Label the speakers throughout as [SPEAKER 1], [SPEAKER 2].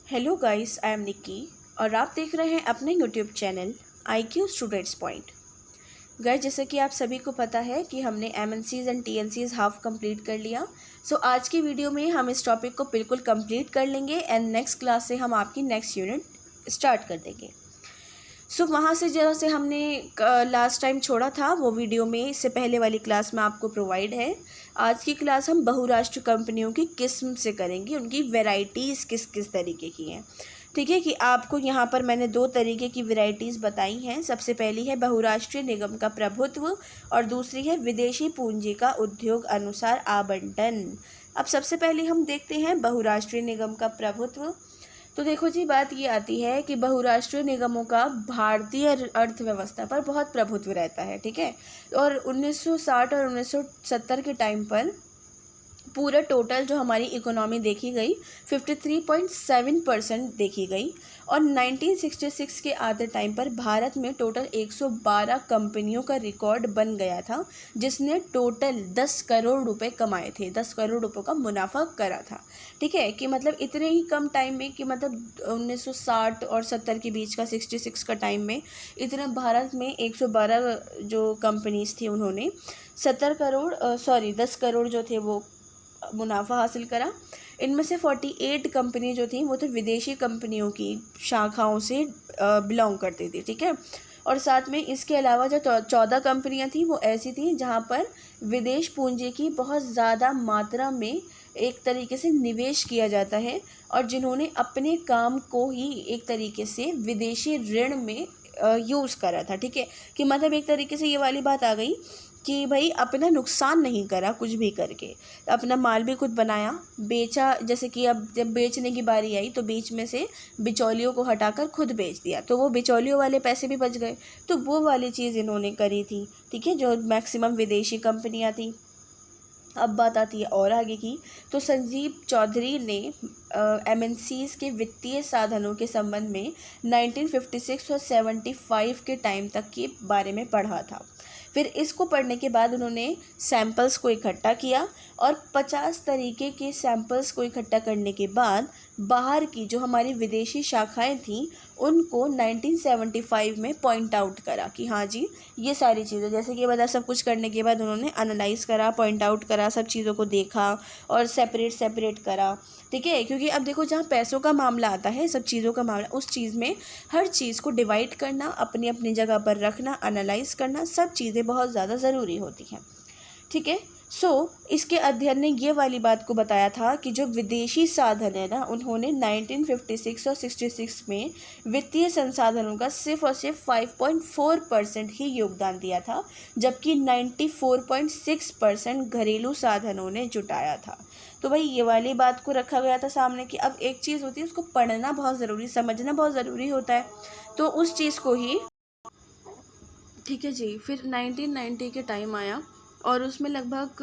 [SPEAKER 1] Hello guys, I am Nikki और आप देख रहे हैं अपने YouTube channel IQ students point. Guys, जैसे कि आप सभी को पता है कि हमने MNCs and TNCs half complete कर लिया। सो आज की वीडियो में हम इस टॉपिक को बिल्कुल कंप्लीट कर लेंगे एंड नेक्स्ट क्लास से हम आपकी नेक्स्ट यूनिट स्टार्ट कर देंगे। सो वहाँ से जैसे हमने लास्ट टाइम छोड़ा था वो वीडियो में इससे पहले वाली क्लास में आपको प्रोवाइड है। आज की क्लास हम बहुराष्ट्रीय कंपनियों की किस्म से करेंगे, उनकी वैरायटीज़ किस किस तरीके की हैं। ठीक है कि आपको यहाँ पर मैंने दो तरीके की वैरायटीज़ बताई हैं। सबसे पहली है बहुराष्ट्रीय निगम का प्रभुत्व और दूसरी है विदेशी पूंजी का उद्योग अनुसार आवंटन। अब सबसे पहले हम देखते हैं बहुराष्ट्रीय निगम का प्रभुत्व। तो देखो जी, बात ये आती है कि बहुराष्ट्रीय निगमों का भारतीय अर्थव्यवस्था पर बहुत प्रभुत्व रहता है। ठीक है, और 1960 और 1970 के टाइम पर पूरा टोटल जो हमारी इकोनॉमी देखी गई 53.7% देखी गई। और 1966 के आधे टाइम पर भारत में टोटल 112 कंपनियों का रिकॉर्ड बन गया था, जिसने टोटल 10 करोड़ रुपए कमाए थे, 10 करोड़ रुपए का मुनाफा करा था। ठीक है कि मतलब इतने ही कम टाइम में कि मतलब 1960 और 70 के बीच का 66 का टाइम में इतना भारत में 112 जो कंपनीज थी उन्होंने 10 करोड़ जो थे वो मुनाफा हासिल करा। इनमें से 48 कंपनी जो थी वो तो विदेशी कंपनियों की शाखाओं से बिलोंग करती थी। ठीक है, और साथ में इसके अलावा जो 14 कंपनियां थी वो ऐसी थी जहां पर विदेश पूंजी की बहुत ज़्यादा मात्रा में एक तरीके से निवेश किया जाता है और जिन्होंने अपने काम को ही एक तरीके से विदेशी ऋण में यूज़ करा था। ठीक है कि मतलब एक तरीके से ये वाली बात आ गई कि भाई अपना नुकसान नहीं करा कुछ भी करके, अपना माल भी खुद बनाया, बेचा। जैसे कि अब जब बेचने की बारी आई तो बीच में से बिचौलियों को हटाकर खुद बेच दिया, तो वो बिचौलियों वाले पैसे भी बच गए। तो वो वाली चीज़ इन्होंने करी थी। ठीक है, जो मैक्सिमम विदेशी कंपनियां थी। अब बात आती है और आगे की, तो संजीव चौधरी ने MNCs के वित्तीय साधनों के संबंध में 1956 और 75 के टाइम तक के बारे में पढ़ा था। फिर इसको पढ़ने के बाद उन्होंने सैंपल्स को इकट्ठा किया और 50 तरीके के सैंपल्स को इकट्ठा करने के बाद बाहर की जो हमारी विदेशी शाखाएं थीं उनको 1975 में पॉइंट आउट करा कि हाँ जी ये सारी चीज़ें, जैसे कि मतलब सब कुछ करने के बाद उन्होंने एनालाइज करा, पॉइंट आउट करा, सब चीज़ों को देखा और सेपरेट करा। ठीक है, क्योंकि अब देखो जहाँ पैसों का मामला आता है, सब चीज़ों का मामला, उस चीज़ में हर चीज़ को डिवाइड करना, अपनी अपनी जगह पर रखना, एनालाइज करना, सब चीज़ें बहुत ज़्यादा ज़रूरी होती हैं। ठीक है, इसके अध्ययन ने ये वाली बात को बताया था कि जो विदेशी साधन है ना, उन्होंने 1956 और 66 में वित्तीय संसाधनों का सिर्फ और सिर्फ 5.4% ही योगदान दिया था, जबकि 94.6% घरेलू साधनों ने जुटाया था। तो भाई ये वाली बात को रखा गया था सामने कि अब एक चीज़ होती है उसको पढ़ना बहुत ज़रूरी, समझना बहुत ज़रूरी होता है, तो उस चीज़ को ही। ठीक है जी, फिर 1990 के टाइम आया और उसमें लगभग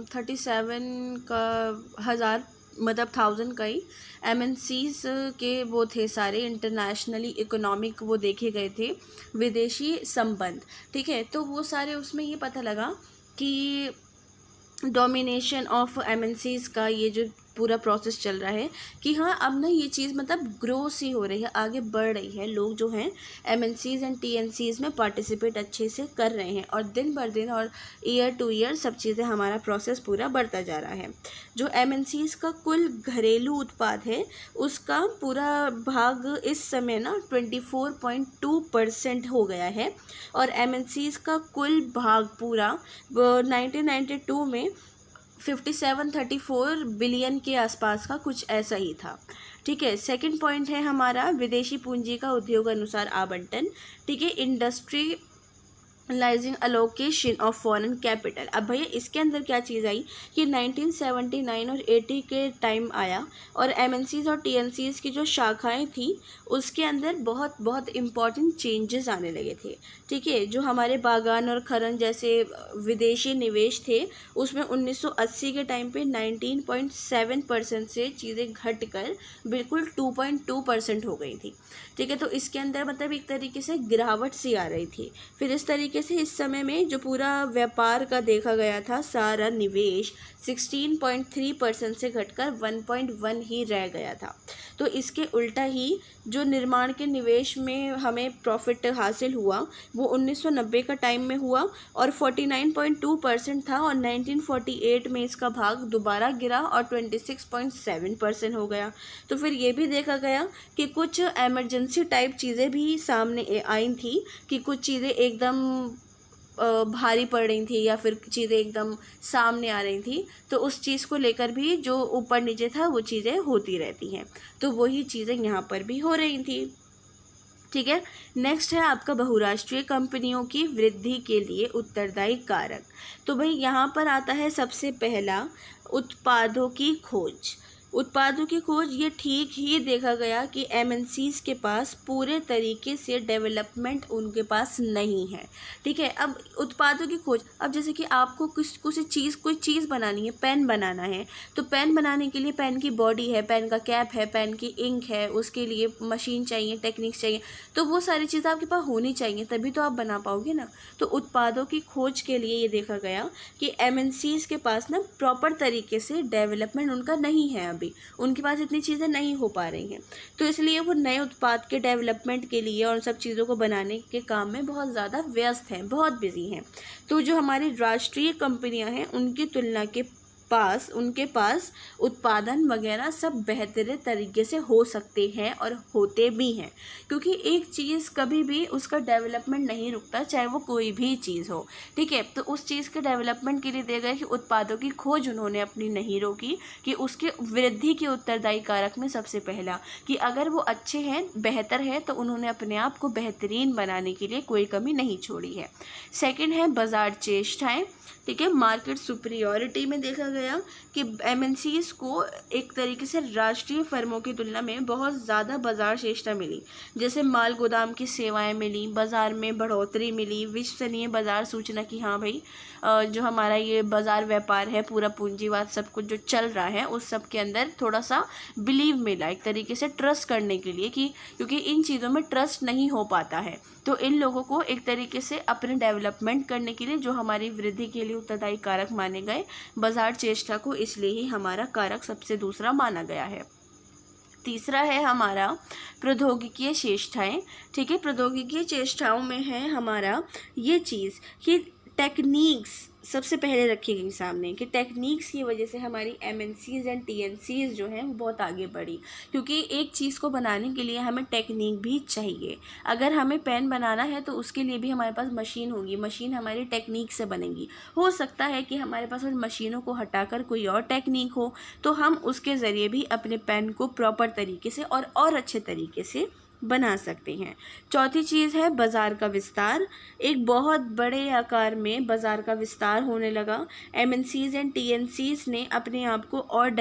[SPEAKER 1] 37 का हज़ार मतलब 1000 का ही MNCs के वो थे सारे इंटरनेशनली इकोनॉमिक वो देखे गए थे विदेशी संबंध। ठीक है, तो वो सारे उसमें ये पता लगा कि डोमिनेशन ऑफ MNCs का ये जो पूरा प्रोसेस चल रहा है कि हाँ अब ना ये चीज़ मतलब ग्रो सी हो रही है, आगे बढ़ रही है। लोग जो हैं MNCs एंड TNCs में पार्टिसिपेट अच्छे से कर रहे हैं और दिन भर दिन और ईयर टू ईयर सब चीज़ें हमारा प्रोसेस पूरा बढ़ता जा रहा है। जो MNCs का कुल घरेलू उत्पाद है उसका पूरा भाग इस समय ना 24.2% हो गया है और MNCs का कुल भाग पूरा 1992 में 5734 बिलियन के आसपास का कुछ ऐसा ही था। ठीक है, सेकंड पॉइंट है हमारा विदेशी पूंजी का उद्योग अनुसार आवंटन। ठीक है, industry licensing allocation of foreign capital. अब भैया इसके अंदर क्या चीज़ आई कि 1979 और 80 के टाइम आया और MNCs और TNCs की जो शाखाएं थी उसके अंदर बहुत बहुत इम्पॉर्टेंट चेंजेस आने लगे थे। ठीक है, जो हमारे बागान और खनन जैसे विदेशी निवेश थे उसमें 1980 के टाइम पे 19.7% से चीज़ें घटकर बिल्कुल 2.2% हो गई थी। ठीक है, तो इसके अंदर मतलब एक तरीके से गिरावट सी आ रही थी। फिर इस तरीके से इस समय में जो पूरा व्यापार का देखा गया था सारा निवेश 16.3% से घटकर 1.1 ही रह गया था। तो इसके उल्टा ही जो निर्माण के निवेश में हमें प्रॉफिट हासिल हुआ वो 1990 का टाइम में हुआ और 49.2% था, और 1948 में इसका भाग दोबारा गिरा और 26.7% हो गया। तो फिर ये भी देखा गया कि कुछ एमरजेंसी टाइप चीज़ें भी सामने आई थी, कि कुछ चीज़ें एकदम भारी पड़ रही थी या फिर चीज़ें एकदम सामने आ रही थी, तो उस चीज़ को लेकर भी जो ऊपर नीचे था वो चीज़ें होती रहती हैं। तो वही चीज़ें यहाँ पर भी हो रही थी। ठीक है, नेक्स्ट है आपका बहुराष्ट्रीय कंपनियों की वृद्धि के लिए उत्तरदायी कारक। तो भाई यहाँ पर आता है सबसे पहला उत्पादों की खोज। उत्पादों की खोज, ये ठीक ही देखा गया कि एमएनसीज के पास पूरे तरीके से डेवलपमेंट उनके पास नहीं है। ठीक है, अब उत्पादों की खोज, अब जैसे कि आपको कोई चीज़ बनानी है, पेन बनाना है, तो पेन बनाने के लिए पेन की बॉडी है, पेन का कैप है, पेन की इंक है, उसके लिए मशीन चाहिए, टेक्निक्स चाहिए, तो वो सारी चीज़ें आपके पास होनी चाहिए, तभी तो आप बना पाओगे ना। तो उत्पादों की खोज के लिए ये देखा गया कि एमएनसीज के पास ना प्रॉपर तरीके से डेवलपमेंट उनका नहीं है, अभी उनके पास इतनी चीज़ें नहीं हो पा रही हैं, तो इसलिए वो नए उत्पाद के डेवलपमेंट के लिए और सब चीज़ों को बनाने के काम में बहुत ज़्यादा व्यस्त हैं, बहुत बिजी हैं। तो जो हमारी राष्ट्रीय कंपनियां हैं उनकी तुलना के उनके पास उत्पादन वगैरह सब बेहतर तरीके से हो सकते हैं और होते भी हैं, क्योंकि एक चीज़ कभी भी उसका डेवलपमेंट नहीं रुकता, चाहे वो कोई भी चीज़ हो। ठीक है, तो उस चीज़ के डेवलपमेंट के लिए दिए गए कि उत्पादों की खोज उन्होंने अपनी नहीं रोकी, कि उसके वृद्धि के उत्तरदायी कारक में सबसे पहला कि अगर वो अच्छे हैं, बेहतर है, तो उन्होंने अपने आप को बेहतरीन बनाने के लिए कोई कमी नहीं छोड़ी है। सेकेंड है बाजार चेष्टाएँ। ठीक है, मार्केट सुपीरियॉरिटी में देखा गया कि एमएनसीज को एक तरीके से राष्ट्रीय फर्मों की तुलना में बहुत ज़्यादा बाजार श्रेष्ठता मिली, जैसे माल गोदाम की सेवाएं मिली, बाज़ार में बढ़ोतरी मिली, विश्वसनीय बाजार सूचना की हाँ भाई जो हमारा ये बाज़ार व्यापार है, पूरा पूंजीवाद सब कुछ जो चल रहा है उस सब के अंदर थोड़ा सा बिलीव मिला, एक तरीके से ट्रस्ट करने के लिए, कि क्योंकि इन चीज़ों में ट्रस्ट नहीं हो पाता है, तो इन लोगों को एक तरीके से अपने डेवलपमेंट करने के लिए जो हमारी वृद्धि के लिए उत्तरदायी कारक माने गए, बाजार चेष्टा को इसलिए ही हमारा कारक सबसे दूसरा माना गया है। तीसरा है हमारा प्रौद्योगिकीय चेष्टाएं। ठीक है, प्रौद्योगिकीय चेष्टाओं में है हमारा ये चीज़ कि टेक्निक्स सबसे पहले रखी गई सामने, कि टेक्निक्स की वजह से हमारी एमएनसीज एंड टीएनसीज जो हैं वो बहुत आगे बढ़ी, क्योंकि एक चीज़ को बनाने के लिए हमें टेक्निक भी चाहिए। अगर हमें पेन बनाना है तो उसके लिए भी हमारे पास मशीन होगी, मशीन हमारी टेक्निक से बनेगी। हो सकता है कि हमारे पास उन मशीनों को हटाकर कोई और टेक्निक हो, तो हम उसके ज़रिए भी अपने पेन को प्रॉपर तरीके से और अच्छे तरीके से बना सकते हैं। चौथी चीज़ है बाज़ार का विस्तार। एक बहुत बड़े आकार में बाज़ार का विस्तार होने लगा। एमएनसीज एंड टीएनसीज ने अपने आप को और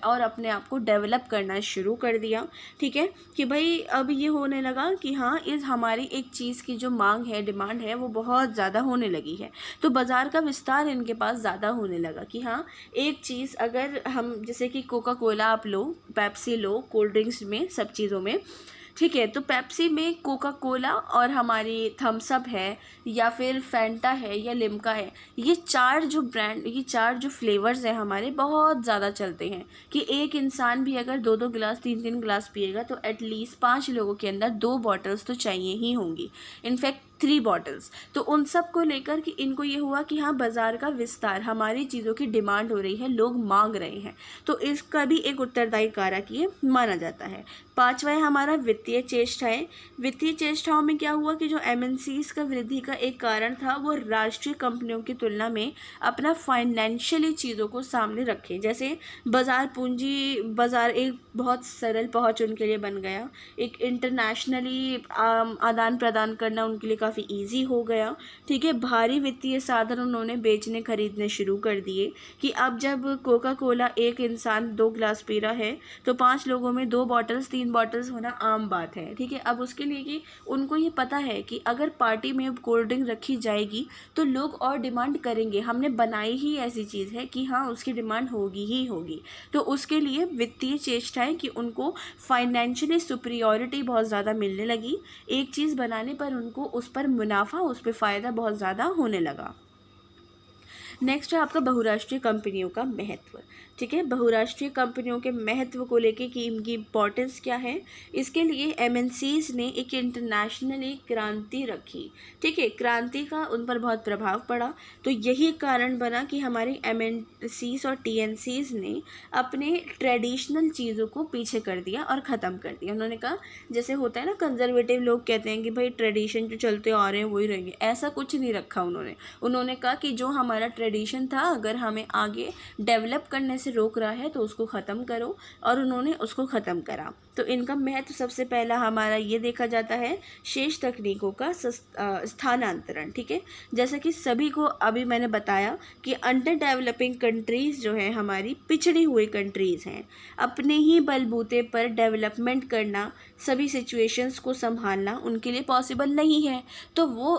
[SPEAKER 1] और अपने आप को डेवलप करना शुरू कर दिया। ठीक है, कि भाई अब ये होने लगा कि हाँ, इस हमारी एक चीज़ की जो मांग है, डिमांड है, वो बहुत ज़्यादा होने लगी है, तो बाज़ार का विस्तार इनके पास ज़्यादा होने लगा कि हाँ, एक चीज़ अगर हम जैसे कि कोका कोला आप लो, पेप्सी लो, कोल्ड ड्रिंक्स में, सब चीज़ों में, ठीक है, तो पेप्सी में कोका कोला और हमारी थम्स अप है या फिर फैंटा है या लिम्का है, ये चार जो फ्लेवर्स हैं हमारे बहुत ज़्यादा चलते हैं, कि एक इंसान भी अगर 2-2 गिलास 3-3 गिलास पिएगा तो एटलीस्ट 5 लोगों के अंदर 2 बॉटल्स तो चाहिए ही होंगी, इनफैक्ट 3 बॉटल्स। तो उन सब को लेकर कि इनको ये हुआ कि हाँ, बाज़ार का विस्तार, हमारी चीज़ों की डिमांड हो रही है, लोग मांग रहे हैं, तो इसका भी एक उत्तरदायी कारक ये माना जाता है। पांचवा है हमारा वित्तीय चेष्टाएं। वित्तीय चेष्टाओं में क्या हुआ कि जो एमएनसीज का वृद्धि का एक कारण था, वो राष्ट्रीय कंपनियों की तुलना में अपना फाइनेंशियली चीज़ों को सामने रखे, जैसे बाज़ार एक बहुत सरल पहुंच उनके लिए बन गया, एक इंटरनेशनली आदान प्रदान करना उनके लिए काफ़ी ईजी हो गया। ठीक है, भारी वित्तीय साधन उन्होंने बेचने खरीदने शुरू कर दिए, कि अब जब कोका कोला एक इंसान 2 गिलास पी रहा है तो 5 लोगों में 2 बॉटल्स 3 बॉटल्स होना आम बात है। ठीक है, अब उसके लिए कि उनको ये पता है कि अगर पार्टी में कोल्ड ड्रिंक रखी जाएगी तो लोग और डिमांड करेंगे, हमने बनाई ही ऐसी चीज़ है कि हाँ, उसकी डिमांड होगी ही होगी, तो उसके लिए वित्तीय चेष्टाएं कि उनको फाइनेंशियली सुपीरियॉरिटी बहुत ज़्यादा मिलने लगी, एक चीज़ बनाने पर उनको उस पर मुनाफा, उस पर फ़ायदा बहुत ज़्यादा होने लगा। नेक्स्ट है आपका बहुराष्ट्रीय कंपनियों का महत्व। ठीक है, बहुराष्ट्रीय कंपनियों के महत्व को लेके कि इनकी इम्पोर्टेंस क्या है, इसके लिए एमएनसीज ने एक इंटरनेशनली क्रांति रखी। ठीक है, क्रांति का उन पर बहुत प्रभाव पड़ा, तो यही कारण बना कि हमारे एमएनसीज और टीएनसीज ने अपने ट्रेडिशनल चीज़ों को पीछे कर दिया और ख़त्म कर दिया। उन्होंने कहा, जैसे होता है ना, कंजर्वेटिव लोग कहते हैं कि भाई ट्रेडिशन जो चलते आ रहे हैं वही रहेंगे, ऐसा कुछ नहीं रखा उन्होंने कहा कि जो हमारा ट्रेडिशन था, अगर हमें आगे डेवलप करने से रोक रहा है तो उसको ख़त्म करो, और उन्होंने उसको ख़त्म करा। तो इनका महत्व सबसे पहला हमारा ये देखा जाता है, शेष तकनीकों का स्थानांतरण। ठीक है, जैसे कि सभी को अभी मैंने बताया कि अंडर डेवलपिंग कंट्रीज़ जो है हमारी पिछड़ी हुई कंट्रीज़ हैं, अपने ही बलबूते पर डेवलपमेंट करना, सभी सिचुएशंस को संभालना उनके लिए पॉसिबल नहीं है, तो वो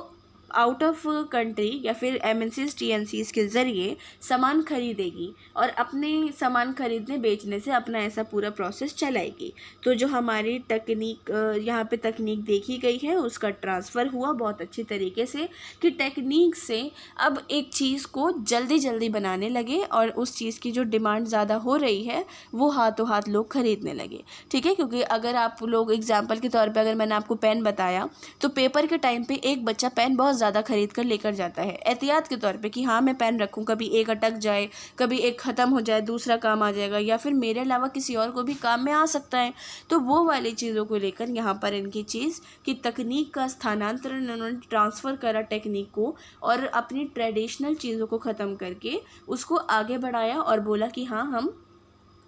[SPEAKER 1] आउट ऑफ कंट्री या फिर एमएनसीज टीएनसीज के ज़रिए सामान खरीदेगी और अपने सामान खरीदने बेचने से अपना ऐसा पूरा प्रोसेस चलाएगी। तो जो हमारी तकनीक यहाँ पे तकनीक देखी गई है, उसका ट्रांसफ़र हुआ बहुत अच्छी तरीके से, कि टेक्निक से अब एक चीज़ को जल्दी जल्दी बनाने लगे और उस चीज़ की जो डिमांड ज़्यादा हो रही है वो हाथों हाथ लोग खरीदने लगे। ठीक है, क्योंकि अगर आप लोग एग्जाम्पल के तौर पर, अगर मैंने आपको पेन बताया, तो पेपर के टाइम पे एक बच्चा पेन बहुत ज़्यादा खरीद कर लेकर जाता है एहतियात के तौर पे कि हाँ मैं पेन रखूँ, कभी एक अटक जाए, कभी एक ख़त्म हो जाए, दूसरा काम आ जाएगा, या फिर मेरे अलावा किसी और को भी काम में आ सकता है। तो वो वाली चीज़ों को लेकर यहाँ पर इनकी चीज़ कि तकनीक का स्थानांतरण, उन्होंने ट्रांसफ़र करा टेक्निक को और अपनी ट्रेडिशनल चीज़ों को ख़त्म करके उसको आगे बढ़ाया और बोला कि हाँ हम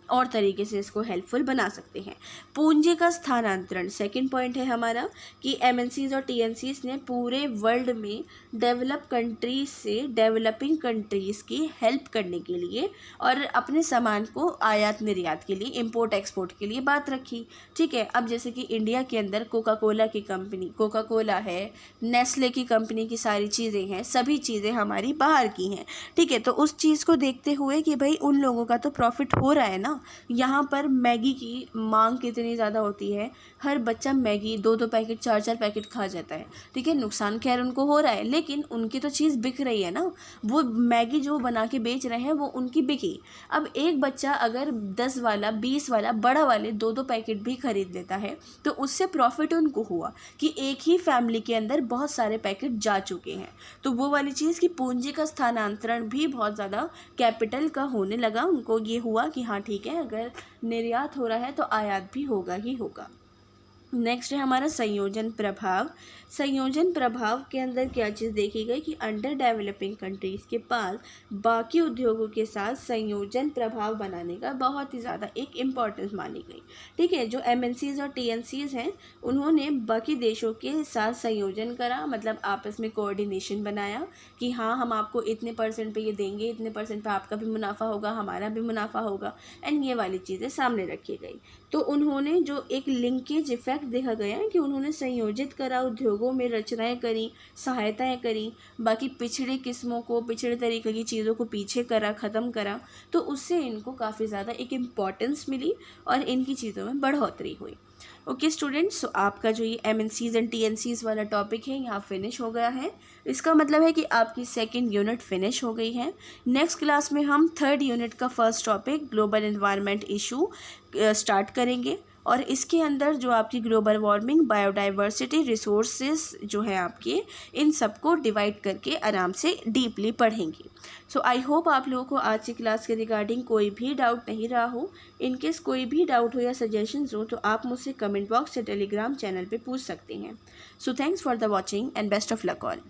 [SPEAKER 1] और तरीके से इसको हेल्पफुल बना सकते हैं। पूंजी का स्थानांतरण सेकंड पॉइंट है हमारा, कि एमएनसीज और टीएनसीज ने पूरे वर्ल्ड में डेवलप कंट्रीज से डेवलपिंग कंट्रीज़ की हेल्प करने के लिए और अपने सामान को आयात निर्यात के लिए, इंपोर्ट एक्सपोर्ट के लिए बात रखी। ठीक है, अब जैसे कि इंडिया के अंदर कोका कोला की कंपनी, कोका कोला है, नेस्ले की कंपनी की सारी चीज़ें हैं, सभी चीज़ें हमारी बाहर की हैं। ठीक है, तो उस चीज़ को देखते हुए कि भाई उन लोगों का तो प्रॉफिट हो रहा है ना, यहाँ पर मैगी की मांग कितनी ज़्यादा होती है, हर बच्चा मैगी 2-2 पैकेट 4-4 पैकेट खा जाता है। ठीक है, नुकसान खैर उनको हो रहा है, लेकिन उनकी तो चीज़ बिक रही है ना, वो मैगी जो बना के बेच रहे हैं वो उनकी बिकी। अब एक बच्चा अगर 10 वाला 20 वाला बड़ा वाले 2-2 पैकेट भी खरीद लेता है तो उससे प्रॉफिट उनको हुआ कि एक ही फैमिली के अंदर बहुत सारे पैकेट जा चुके हैं। तो वो वाली चीज़ की पूंजी का स्थानांतरण भी बहुत ज़्यादा कैपिटल का होने लगा। उनको ये हुआ कि हाँ ठीक है, अगर निर्यात हो रहा है तो आयात भी होगा ही होगा। नेक्स्ट है हमारा संयोजन प्रभाव। संयोजन प्रभाव के अंदर क्या चीज़ देखी गई कि अंडर डेवलपिंग कंट्रीज़ के पास बाकी उद्योगों के साथ संयोजन प्रभाव बनाने का बहुत ही ज़्यादा एक इम्पॉर्टेंस मानी गई। ठीक है, जो एमएनसीज और टीएनसीज हैं उन्होंने बाकी देशों के साथ संयोजन करा, मतलब आपस में कोऑर्डिनेशन बनाया कि हाँ हम आपको इतने % पे ये देंगे, इतने % पे आपका भी मुनाफा होगा, हमारा भी मुनाफा होगा, एंड ये वाली चीज़ें सामने रखी गई। तो उन्होंने जो एक लिंकेज इफेक्ट देखा गया है कि उन्होंने संयोजित करा, उद्योगों में रचनाएं करी, सहायताएं करी, बाकी पिछड़े किस्मों को, पिछड़े तरीके की चीज़ों को पीछे करा, ख़त्म करा, तो उससे इनको काफ़ी ज़्यादा एक इम्पॉर्टेंस मिली और इनकी चीज़ों में बढ़ोतरी हुई। ओके स्टूडेंट्स, सो आपका जो ये एमएनसीज एंड टीएनसीज वाला टॉपिक है यहाँ फिनिश हो गया है। इसका मतलब है कि आपकी सेकंड यूनिट फिनिश हो गई है। नेक्स्ट क्लास में हम थर्ड यूनिट का first topic global environment issue start करेंगे और इसके अंदर जो आपकी ग्लोबल वार्मिंग, बायोडाइवर्सिटी, रिसोर्सेज जो है आपके, इन सबको डिवाइड करके आराम से डीपली पढ़ेंगे। सो आई होप आप लोगों को आज की क्लास के रिगार्डिंग कोई भी डाउट नहीं रहा हो। इनकेस कोई भी डाउट हो या सजेशंस हो तो आप मुझसे कमेंट बॉक्स या टेलीग्राम चैनल पे पूछ सकते हैं। So thanks for the watching and best of luck all.